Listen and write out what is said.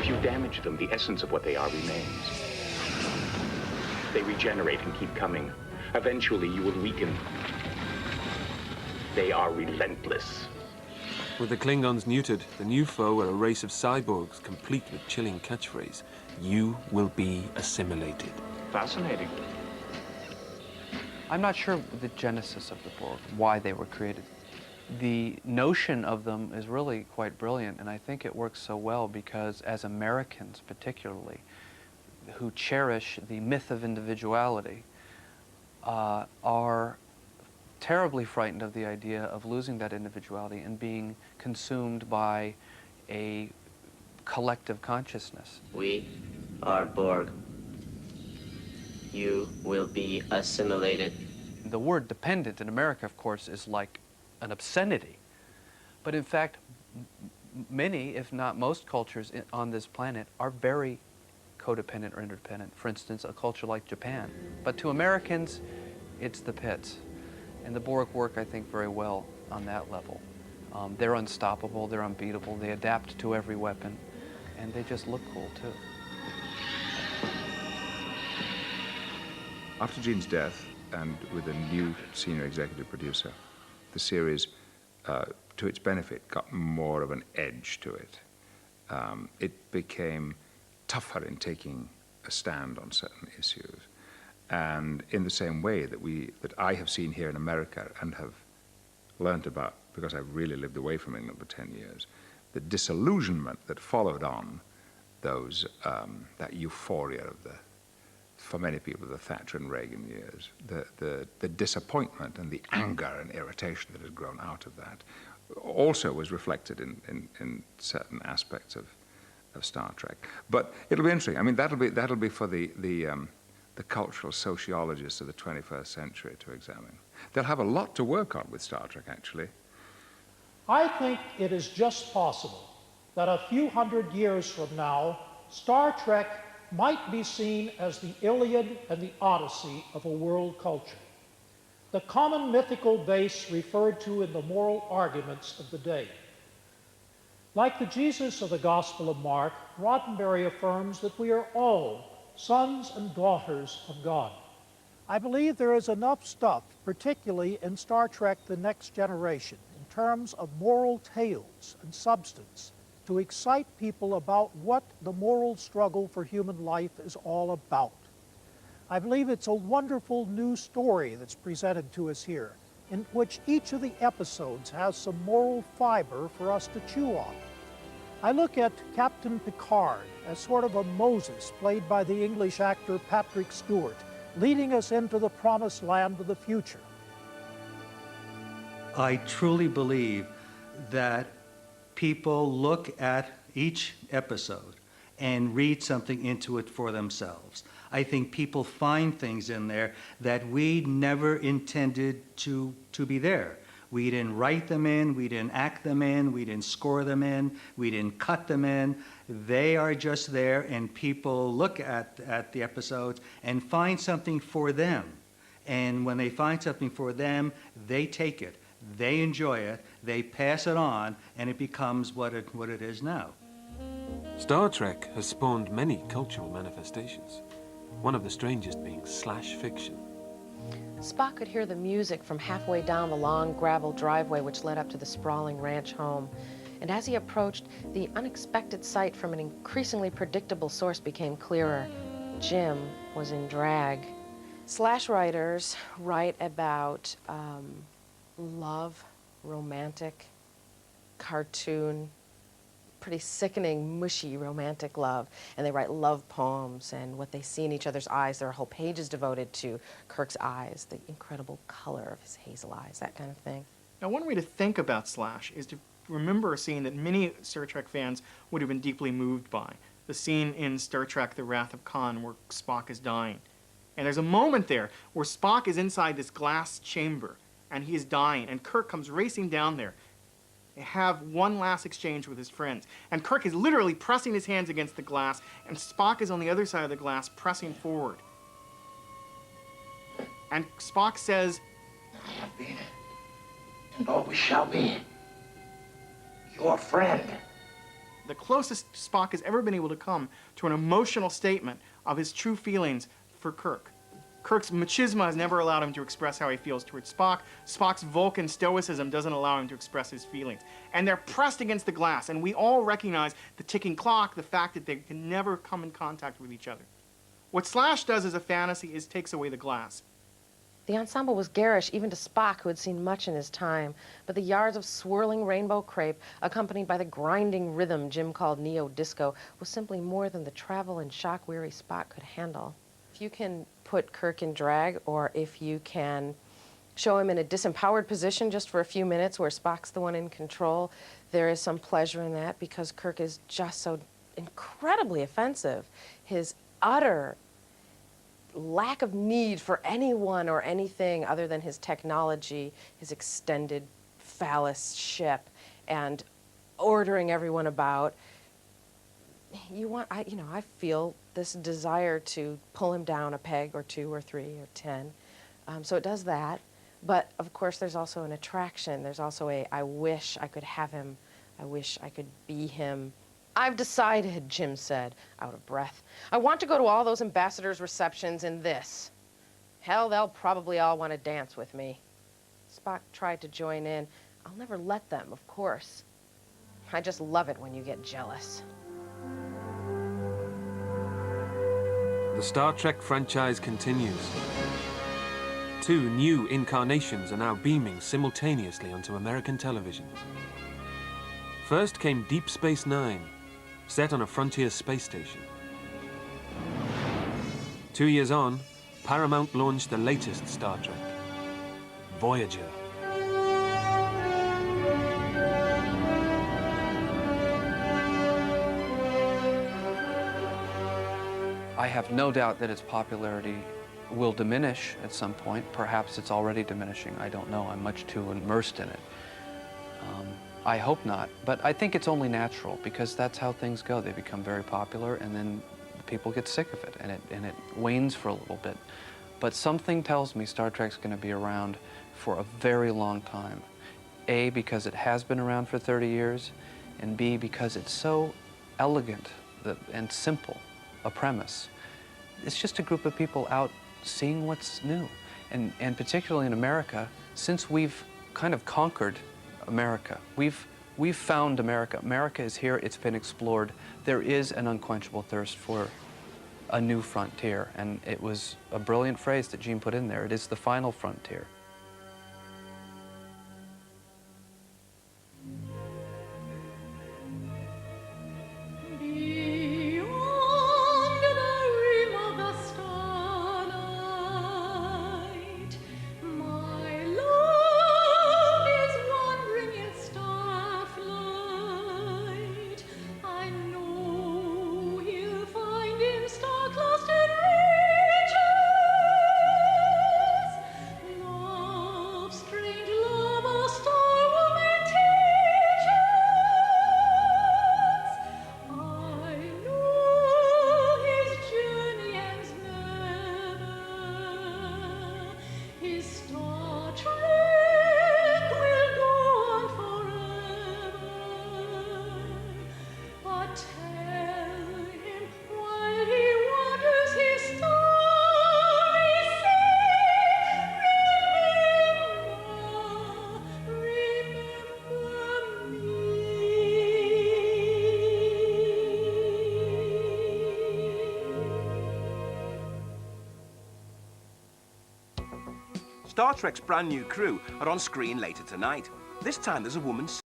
If you damage them, the essence of what they are remains. They regenerate and keep coming. Eventually, you will weaken. They are relentless. With the Klingons neutered, the new foe are a race of cyborgs, complete with chilling catchphrase, "You will be assimilated." Fascinating. I'm not sure the genesis of the Borg, why they were created. The notion of them is really quite brilliant, and I think it works so well because as Americans particularly, who cherish the myth of individuality, are terribly frightened of the idea of losing that individuality and being consumed by a collective consciousness. We are Borg. You will be assimilated. The word dependent in America, of course, is like an obscenity. But in fact, many, if not most cultures on this planet are very codependent or interdependent. For instance, a culture like Japan. But to Americans, it's the pits. And the Borg work, I think, very well on that level. They're unstoppable, they're unbeatable, they adapt to every weapon, and they just look cool, too. After Gene's death, and with a new senior executive producer, the series, to its benefit, got more of an edge to it. It became tougher in taking a stand on certain issues. And in the same way that I have seen here in America and have learned about, because I've really lived away from England for 10 years, the disillusionment that followed on those, that euphoria of for many people, the Thatcher and Reagan years, the disappointment and the anger and irritation that had grown out of that also was reflected in certain aspects of Star Trek. But it'll be interesting. I mean, that'll be for the cultural sociologists of the 21st century to examine. They'll have a lot to work on with Star Trek, actually. I think it is just possible that a few hundred years from now, Star Trek might be seen as the Iliad and the Odyssey of a world culture, the common mythical base referred to in the moral arguments of the day. Like the Jesus of the Gospel of Mark, Roddenberry affirms that we are all sons and daughters of God. I believe there is enough stuff, particularly in Star Trek: The Next Generation, in terms of moral tales and substance, to excite people about what the moral struggle for human life is all about. I believe it's a wonderful new story that's presented to us here, in which each of the episodes has some moral fiber for us to chew on. I look at Captain Picard as sort of a Moses played by the English actor Patrick Stewart, leading us into the promised land of the future. I truly believe that people look at each episode and read something into it for themselves. I think people find things in there that we never intended to be there. We didn't write them in, we didn't act them in, we didn't score them in, we didn't cut them in. They are just there, and people look at the episodes and find something for them. And when they find something for them, they take it, they enjoy it, they pass it on, and it becomes what it is now. Star Trek has spawned many cultural manifestations, one of the strangest being slash fiction. Spock could hear the music from halfway down the long gravel driveway which led up to the sprawling ranch home. And as he approached, the unexpected sight from an increasingly predictable source became clearer. Jim was in drag. Slash writers write about love, romantic, cartoon, pretty sickening, mushy romantic love, and they write love poems, and what they see in each other's eyes. There are whole pages devoted to Kirk's eyes, the incredible color of his hazel eyes, that kind of thing. Now, one way to think about Slash is to remember a scene that many Star Trek fans would have been deeply moved by. The scene in Star Trek: The Wrath of Khan where Spock is dying. And there's a moment there where Spock is inside this glass chamber, and he is dying, and Kirk comes racing down there. They have one last exchange with his friends. And Kirk is literally pressing his hands against the glass, and Spock is on the other side of the glass pressing forward. And Spock says, I have been, and always shall be, your friend. the closest Spock has ever been able to come to an emotional statement of his true feelings for Kirk. Kirk's machismo has never allowed him to express how he feels towards Spock. Spock's Vulcan stoicism doesn't allow him to express his feelings. And they're pressed against the glass, and we all recognize the ticking clock, the fact that they can never come in contact with each other. What Slash does as a fantasy is takes away the glass. The ensemble was garish even to Spock, who had seen much in his time, but the yards of swirling rainbow crepe, accompanied by the grinding rhythm Jim called neo-disco, was simply more than the travel and shock-weary Spock could handle. If you can put Kirk in drag, or if you can show him in a disempowered position just for a few minutes where Spock's the one in control, there is some pleasure in that because Kirk is just so incredibly offensive. His utter lack of need for anyone or anything other than his technology, his extended phallus ship, and ordering everyone about. I feel this desire to pull him down a peg or 2 or 3 or 10. So it does that. But of course, there's also an attraction. There's also I wish I could have him. I wish I could be him. I've decided, Jim said, out of breath. I want to go to all those ambassadors' receptions in this. Hell, they'll probably all want to dance with me. Spock tried to join in. I'll never let them, of course. I just love it when you get jealous. The Star Trek franchise continues. 2 new incarnations are now beaming simultaneously onto American television. First came Deep Space Nine, set on a frontier space station. 2 years on, Paramount launched the latest Star Trek, Voyager. I have no doubt that its popularity will diminish at some point. Perhaps it's already diminishing. I don't know. I'm much too immersed in it. I hope not, but I think it's only natural because that's how things go. They become very popular and then people get sick of it and it wanes for a little bit. But something tells me Star Trek's going to be around for a very long time. A, because it has been around for 30 years, and B, because it's so elegant and simple a premise. It's just a group of people out seeing what's new. And particularly in America, since we've kind of conquered America, we've found America. America is here, it's been explored. There is an unquenchable thirst for a new frontier, and it was a brilliant phrase that Gene put in there. It is the final frontier. Star Trek's brand new crew are on screen later tonight. This time there's a woman